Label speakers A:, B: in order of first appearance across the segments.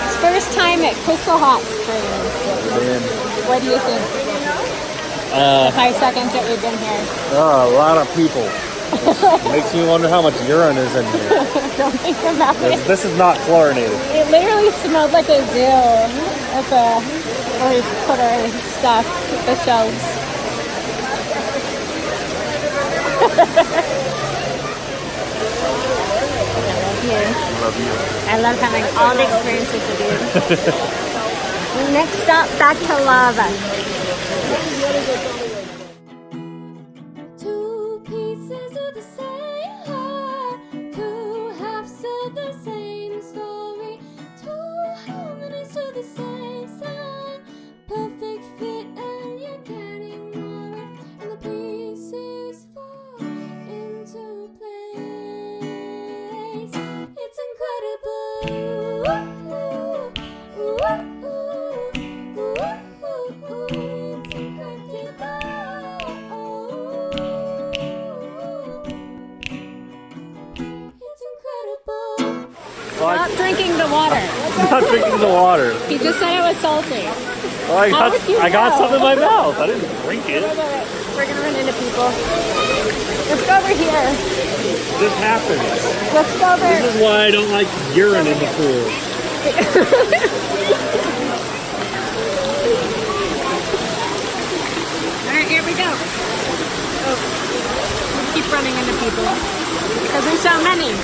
A: Mark's first time at Crystal Hot Springs. What do you think? The 5 seconds that we've been here.
B: Oh, a lot of people. Makes me wonder how much urine is in here.
A: Don't think about it.
B: This is not chlorinated.
A: It literally smelled like a zoo. That's where we put our stuff, the shelves. I love you. I love having all the experiences with you. Next stop, back to lava.
C: Two pieces of the same heart, two halves of the same story, two harmonies to the same sound. Perfect fit and you're getting more, and the pieces fall into place. It's incredible.
A: Stop drinking the water.
B: Not drinking the water.
A: He just said it was salty.
B: Well, I got something in my mouth. I didn't drink it.
A: We're gonna run into people. Let's go over here.
B: This happens.
A: Let's go over.
B: This is why I don't like urine in the pool.
A: Alright, here we go. Oh, we keep running into people because there's so many.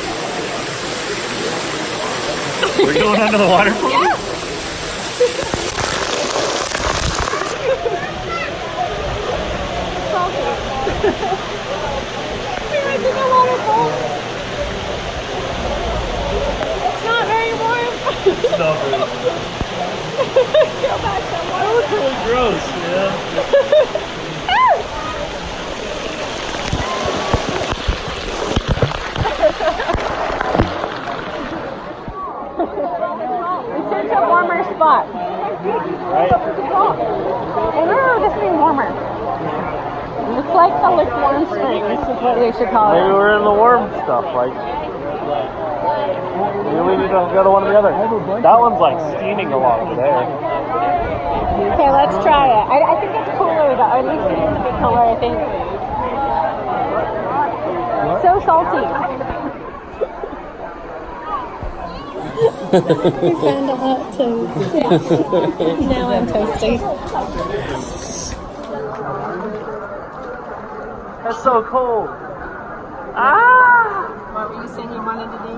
B: We're going under the waterfall?
A: Yeah. We went to the waterfall. It's not very warm.
B: Stop it.
A: Let's go back to the
B: That was really gross, yeah.
A: We searched a warmer spot.
B: Right?
A: I remember this being warmer. It's like the lukewarm springs is what we should call
B: Maybe
A: it.
B: we're in the warm stuff, like. Maybe we need to go to one or the other. That one's like steaming along there.
A: Okay, let's try it. I think it's cooler though. At least it needs to be cooler, I think. So salty. We found a hot toast. Yeah. Now I'm toasty.
B: That's so cold. Ah!
A: What were you saying you wanted to do?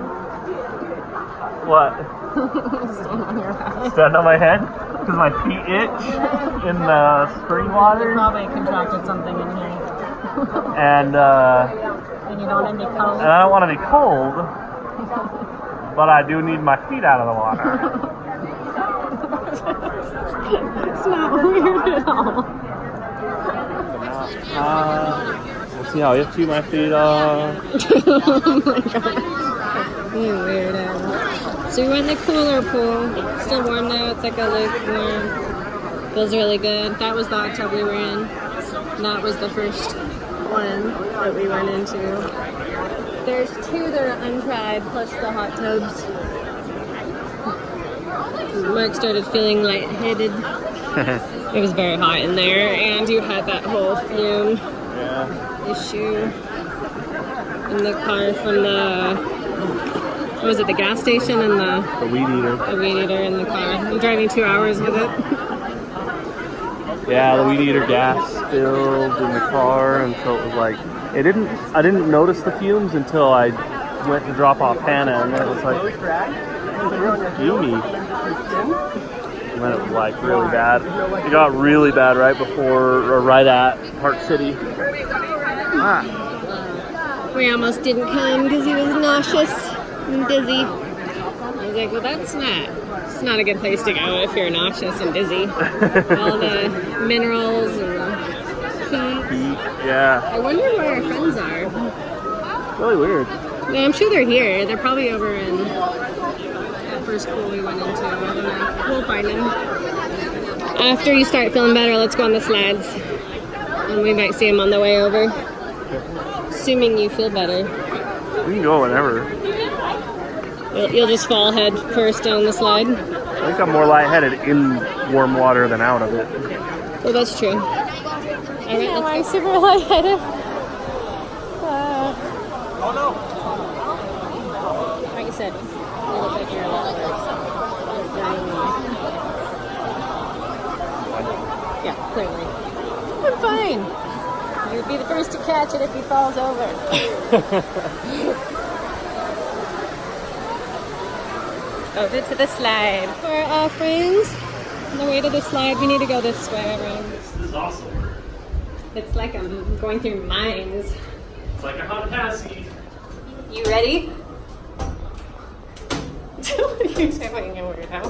B: What?
A: Stand on your head.
B: Stand on my head? Because my feet itch in the spring
A: You
B: water.
A: probably contracted something in here.
B: And
A: And you don't want to be cold.
B: I don't want to be cold, but I do need my feet out of the water.
A: It's not weird at all.
B: We'll see how itchy my feet are.
A: Oh my god. You weirdo. So we went in the cooler pool. Still warm though. It's like a lukewarm. Feels really good. That was the hot tub we were in. That was the first one that we went into. There's two that are untried, plus the hot tubs. Mark started feeling lightheaded. It was very hot in there, and you had that whole fume issue in the car from the, what was it, the gas station and
B: The weed eater.
A: the weed eater in the car. I'm driving 2 hours with it.
B: Yeah, the weed eater gas spilled in the car, and so it was like, I didn't notice the fumes until I went to drop off Hannah, and then it was like, fumey. And then it was like really bad. It got really bad right before, or right at Park City.
A: We almost didn't come because he was nauseous and dizzy. I was like, well, it's not a good place to go if you're nauseous and dizzy. All the minerals and the heat.
B: Yeah.
A: I wonder where our friends are.
B: Really weird.
A: No, I'm sure they're here. They're probably over in that first pool we went into. I don't know. We'll find them. After you start feeling better, let's go on the slides. And we might see them on the way over. Assuming you feel better.
B: We can go whenever.
A: You'll just fall head first down the slide.
B: I think I'm more lightheaded in warm water than out of it.
A: Well, that's true. Alright, I'm super lightheaded. Like you said, a little bit here, a little bit. Yeah, clearly. I'm fine. You'd be the first to catch it if he falls over. Over to the slide. For our friends, on the way to the slide, we need to go this way around.
B: This is awesome.
A: It's like I'm going through mines.
B: It's like a hot passy.
A: You ready? What are you doing, you weirdo?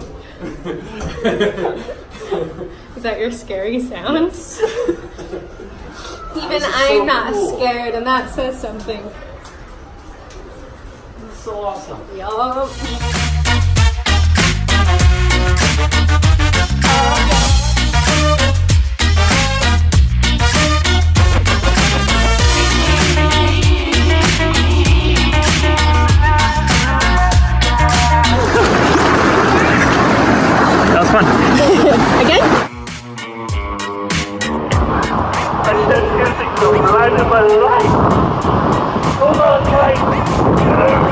A: Is that your scary sounds? Even I'm not scared, and that says something.
B: This is so awesome.
A: Yup.
B: That was fun.
A: Again?
B: The ride of my life. Come on, guys.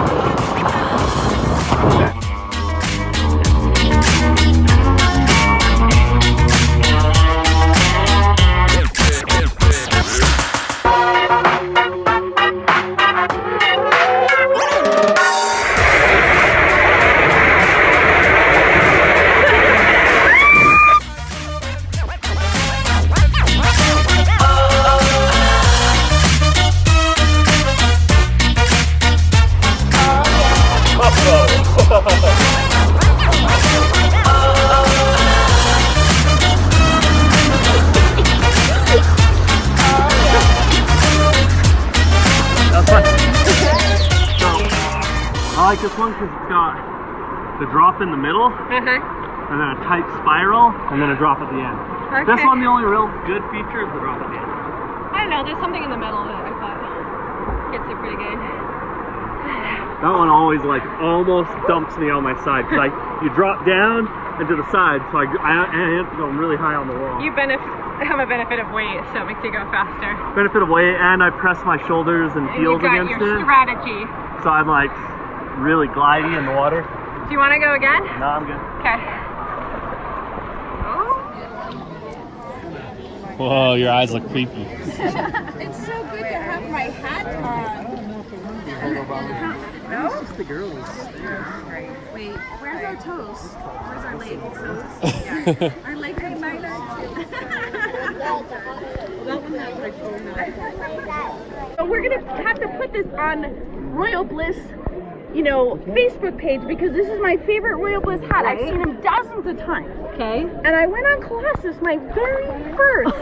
B: I like this one because it's got the drop in the middle, and then a tight spiral, and then a drop at the end.
A: Okay.
B: This one, the only real good feature is the drop at the end.
A: I don't know, there's something in the middle that I thought gets it pretty good.
B: That one always like almost dumps me on my side because you drop down and to the side, so I have to go really high on the wall.
A: You have a benefit of weight, so it makes you go faster.
B: Benefit of weight, and I press my shoulders and heels against
A: you got your
B: it,
A: strategy.
B: so I'm like really glidey in the water.
A: Do you want to go again?
B: No, I'm good.
A: Okay.
B: Whoa, your eyes look creepy.
D: It's so good to have my hat on. No?
B: It's just the girls.
D: Wait, where's our toes? Where's our legs? Toes? Yeah. Our legs are lighter. So we're gonna have to put this on Royal Bliss, you know, Facebook page because this is my favorite Royal Bliss hat. I've seen him dozens of times.
A: Okay.
D: And I went on Colossus my very first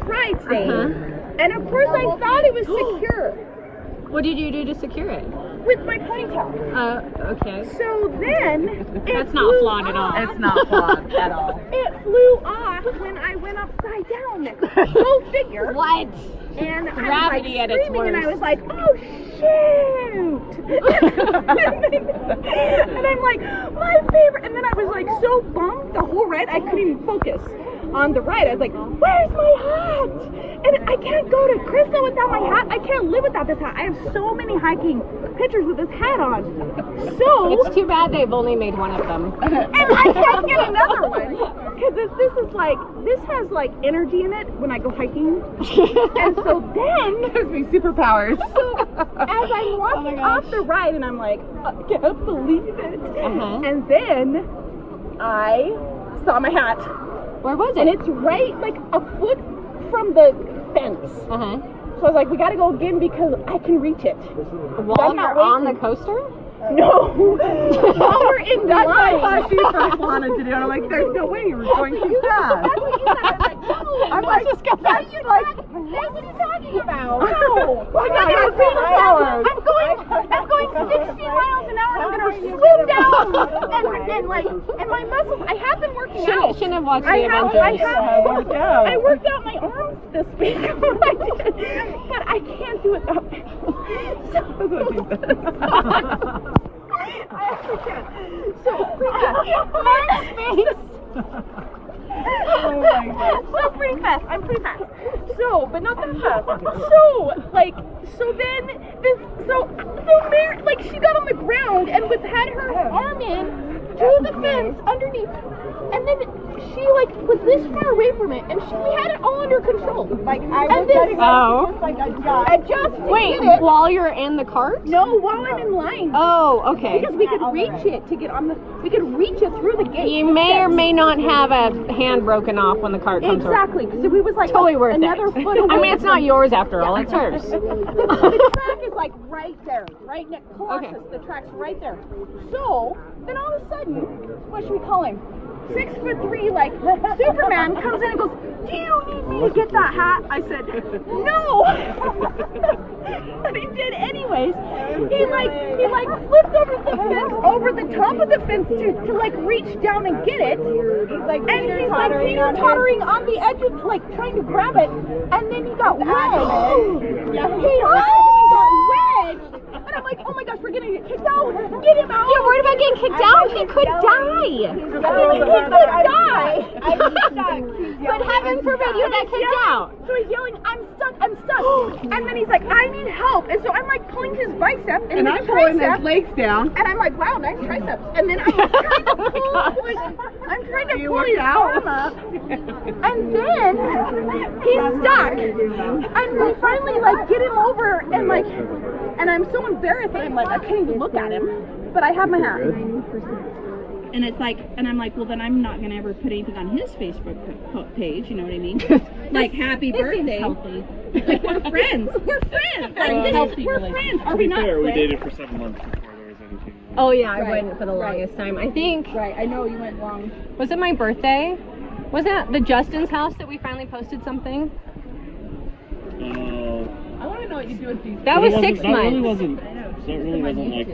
D: ride today. And at first I thought it was secure
A: What did you do to secure it?
D: with my ponytail.
A: Okay.
D: So then
A: That's not flawed at all.
D: It's not flawed at all. It flew off when I went upside down. Go figure.
A: What?
D: And
A: Gravity
D: I
A: at
D: was
A: its
D: like screaming, and I
A: worst.
D: was like, "Oh shoot!" and I'm like, "My favorite." And then I was like so bummed the whole ride I couldn't even focus on the ride. I was like, "Where's my hat?" And I can't go to Crystal without my hat. I can't live without this hat. I have so many hiking pictures with this hat on. So
A: It's too bad they've only made one of them.
D: and I can't get another one because this has like energy in it when I go hiking. And so then
A: Gives me superpowers.
D: so as I'm walking off the ride and I'm like, I can't believe it. And then I saw my hat.
A: Where was
D: And
A: it?
D: it's right like a foot from the fence. So I was like, we gotta go again because I can reach it.
A: While
D: I'm not
A: you're on the
D: waiting.
A: coaster?
D: No! While we're in the line.
E: That's what she first wanted to do. And I'm like, there's no way you were going to do that.
D: That's what you said. I'm like, no. What are you talking about? No.
E: I got 3 hours.
D: I'm going going 60 miles an hour. I'm gonna swim down and my muscles. I have been working out.
A: Shouldn't have watched the
D: I
A: Avengers.
D: worked out my arms this week. I did, but I can't do it that way. So, I actually can't. So Mark's face. Oh my God. So pretty fast. I'm pretty fast. So, but not that fast. So then Mary, like, she got on the ground and had her arm in to the fence underneath, and then she like was this far away from it, and we had it all under control. Like I was getting
A: Wait, while you're in the cart?
D: No, while I'm in line.
A: Oh, okay.
D: Because we could reach it to get on the. We could reach it through the gate.
A: You may or may not have a hand broken off when the cart comes over.
D: Exactly, because we was like
A: Totally worth
D: another
A: it.
D: foot away.
A: I mean, it's not yours after all; it's hers.
D: The track is like right there, right next. Colossus,
A: Okay.
D: the track's right there. So then all of a sudden, what should we call him? 6'3", like Superman comes in and goes, "Do you need me to get that hat?" I said, "No." But he did anyways. He flipped over the fence, over the top of the fence to like reach down and get it. He's like teeter-tottering on the edge of like trying to grab it, and then he got wedged. Yeah, he got wedged. And I'm like, oh my gosh, we're gonna get kicked out. Get him out.
A: You're worried about getting kicked out? He could die.
D: He could die.
A: But heaven forbid you get kicked out.
D: So he's yelling, I'm stuck. And then he's like, I need help. And so I'm like pulling his bicep and
E: I'm
D: his
E: pulling
D: tricep.
E: his legs down.
D: And I'm like, wow, nice triceps. And then I'm trying to pull his arm up. And then he's stuck. And we finally like get him over and I'm so embarrassed that I can't even look at him. But I have my hat. And it's like, and I'm like, well, then I'm not going to ever put anything on his Facebook page, you know what I mean? Like, happy birthday. Like, we're friends. We're friends. We're friends. Are we not friends?
B: We dated for 7 months before there was anything.
A: Oh yeah, I wouldn't for the longest time. I think.
D: Right, I know you went long.
A: Was it my birthday? Was that the Justin's house that we finally posted something?
E: I want to know what you do with these.
A: That was 6
B: That really
A: months.
B: wasn't. That really wasn't like. I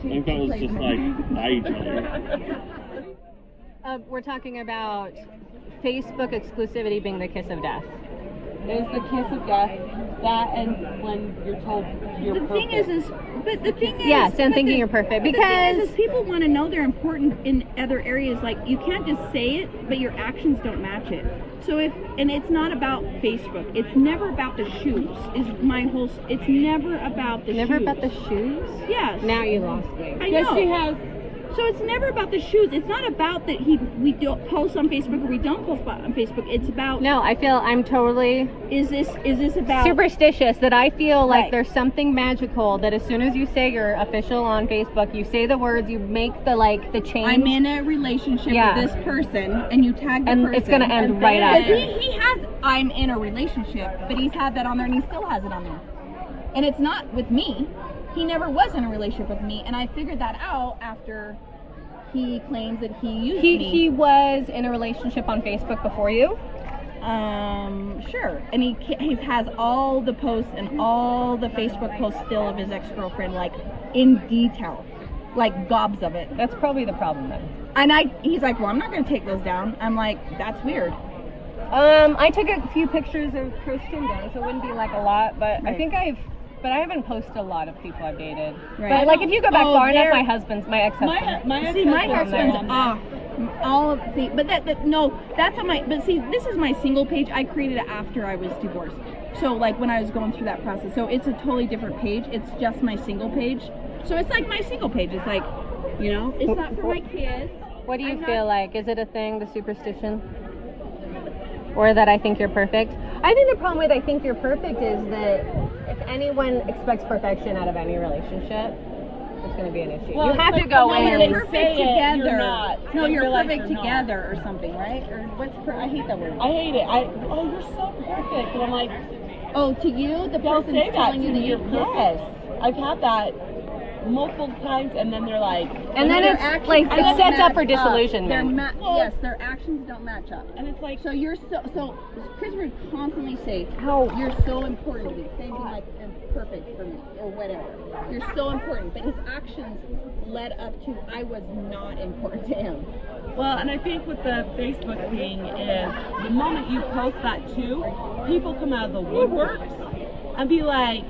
B: think that was just like by each other.
A: We're talking about Facebook exclusivity being the kiss of death.
E: There's the kiss of death, that, and when you're told you're perfect.
D: The thing is,
A: Yes, and thinking you're perfect because
D: the thing is people want to know they're important in other areas. Like, you can't just say it, but your actions don't match it. So and it's not about Facebook. It's never about the shoes. It's never about the shoes.
A: Never about the shoes?
D: Yes.
A: Now you lost me.
D: I know.
E: Yes, she has.
D: So it's never about the shoes. It's not about that we don't post on Facebook or we don't post on Facebook. It's about
A: No, I feel I'm totally
D: is this about
A: superstitious that I feel like
D: Right.
A: there's something magical that as soon as you say you're official on Facebook, you say the words, you make the change.
D: I'm in a relationship with this person, and you tag the
A: and
D: person.
A: it's gonna end
D: and
A: right
D: then-
A: after.
D: He has I'm in a relationship, but he's had that on there and he still has it on there. And it's not with me. He never was in a relationship with me, and I figured that out after he claims that he used me.
A: He was in a relationship on Facebook before you?
D: Sure. And he has all the posts and all the Facebook posts still of his ex-girlfriend, like, in detail. Like, gobs of it.
A: That's probably the problem then.
D: And he's like, well, I'm not going to take those down. I'm like, that's weird.
A: I took a few pictures of Christian down, so it wouldn't be like a lot, but I think I haven't posted a lot of people I've dated.
D: Right.
A: But like if you go back far enough, my ex-husband.
D: My husband's off. That's on my. But see, this is my single page. I created it after I was divorced. So like when I was going through that process. So it's a totally different page. It's just my single page. So it's like my single page. It's like, it's not for my kids.
A: What do you feel like? Is it a thing, the superstition? Or that I think you're perfect? I think the problem with I think you're perfect is that if anyone expects perfection out of any relationship, it's going to be an issue.
E: Well,
A: you have to
E: like,
A: go
E: no,
A: in.
E: you're
D: Perfect
E: You're
D: together.
E: not.
D: No, you're
E: Realize
D: perfect
E: you're not.
D: together or something, right? Or I hate that word.
E: I hate it. You're so perfect. And I'm like,
D: Oh, to you, the
E: don't
D: person's
E: say that
D: telling
E: to
D: you that
E: me.
D: you're perfect.
E: Yes. I've had that multiple times, and then they're like,
A: And then it's like it sets up for disillusionment.
D: Yes, their actions don't match up.
E: and it's like,
D: So you're so Chris would constantly say how you're so important to me. Same thing like perfect for me or whatever. You're so important, but his actions led up to I was not important to him.
E: well, and I think with the Facebook thing is the moment you post that too, people come out of the woodworks and be like,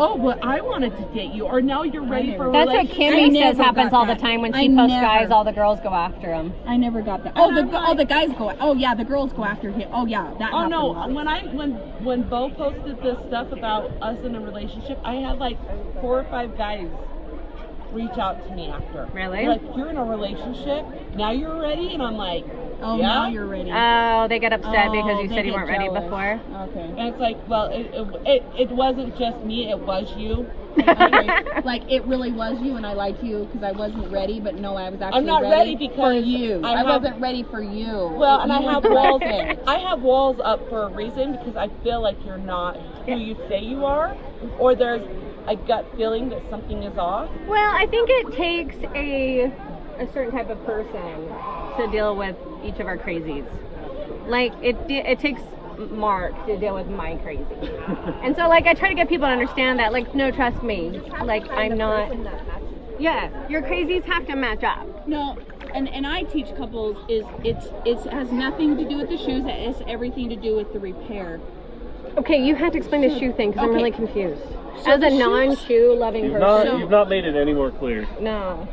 E: oh, but I wanted to date you, or now you're ready for a
A: That's what
E: relationship.
A: Kimmy says
D: never
A: happens
D: got
A: all the
D: that.
A: time when
D: I
A: she posts
D: never.
A: guys, all the girls go after him.
D: I never got that.
E: And I'm like-
D: The guys go. Oh yeah, the girls go after him. Oh yeah, that.
E: Oh
D: happened
E: no!
D: once.
E: When Bo posted this stuff about us in a relationship, I had like 4 or 5 guys reach out to me after.
A: Really?
E: They're like, you're in a relationship now, you're ready, and I'm like,
D: Oh,
E: yeah.
D: now you're ready.
A: Oh, they get upset because
D: Oh,
A: you
D: they
A: said you
D: get
A: weren't ready
D: jealous.
A: before.
D: Okay.
E: And it's like, well, it wasn't just me, it was you.
D: Okay. Like it really was you, and I lied to you because I wasn't ready. But no, I was actually
E: I'm not ready because
D: for you.
E: I
D: I
E: have-
D: wasn't ready for you.
E: Well, and I
D: You
E: have
D: weren't
E: walls.
D: perfect.
E: I have walls up for a reason because I feel like you're not who you say you are, or there's a gut feeling that something is off.
A: Well, I think it takes a certain type of person to deal with each of our crazies. Like it takes Mark to deal with my crazy, and so like I try to get people to understand that. Like, no, trust me. Like I'm not. Yeah, your crazies have to match up.
D: No, and I teach couples is it has nothing to do with the shoes. It has everything to do with the repair.
A: Okay, you have to explain the shoe thing because I'm
D: okay.
A: really confused.
D: So
A: As
D: the
A: a
D: shoes-
A: non-shoe loving
B: You've
A: person,
B: not made it any more clear.
A: no.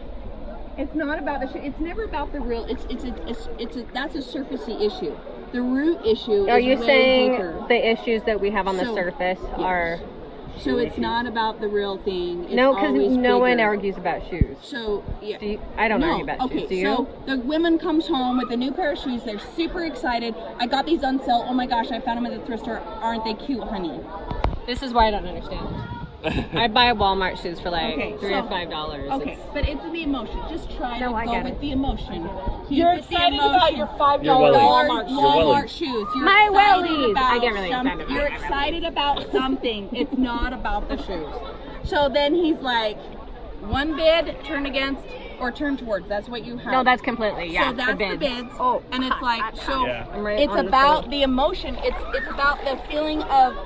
D: It's not about the shoe. It's never about the real. It's a that's a surfacey issue. The root issue
A: Are
D: is
A: you
D: way
A: saying
D: deeper.
A: the issues that we have on the
D: So,
A: surface
D: yes.
A: are?
D: So it's not about the real thing. It's
A: No, because
D: always
A: no one
D: bigger.
A: argues about shoes.
D: So yeah.
A: Do you, I don't
D: No.
A: argue about
D: Okay,
A: shoes. Do you?
D: so the woman comes home with a new pair of shoes. They're super excited. I got these on sale. Oh my gosh, I found them at the thrift store. Aren't they cute, honey?
A: This is why I don't understand. I buy Walmart shoes for like
D: Okay,
A: $3
D: so-
A: or $5.
D: Okay,
A: It's-
D: but it's the emotion. Just try
A: No,
D: to
A: I
D: go
A: get
D: with
A: it.
D: the emotion. Keep
E: You're
D: it the
E: excited about
D: emotion.
E: your $5
B: Your wellies.
E: Walmart
B: Your
E: shoes.
D: Walmart
B: wellies.
D: shoes. You're
A: My
D: excited
A: wellies.
D: about
A: I get really
D: some-
A: excited about
D: You're
A: my wellies.
D: excited about something. It's not about the shoes. So then he's like, one bid, turn against, or turn towards. That's what you have.
A: No, that's completely, yeah.
D: So that's the bids.
A: Oh,
D: and it's like, so
B: Yeah.
A: I'm right
D: it's
A: on the
D: about
A: thing.
D: the emotion. It's about the feeling of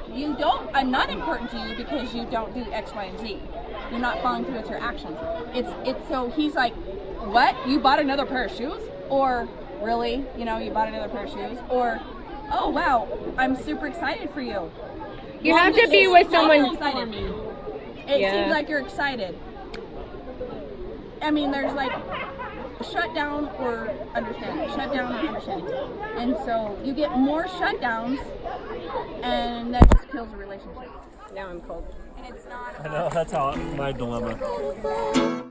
D: I'm not important to you because you don't do X, Y, and Z. You're not following through with your actions. It's so he's like, what? You bought another pair of shoes? Or really? You bought another pair of shoes? Or, oh wow, I'm super excited for you.
A: You have to be with someone.
D: It
A: Yeah.
D: seems like you're excited. I mean, there's like shutdown or understanding, shutdown or understanding. And so you get more shutdowns, and that just kills a relationship.
A: Now I'm cold.
D: And it's not
B: I know, that's how my dilemma.
C: Butterfly.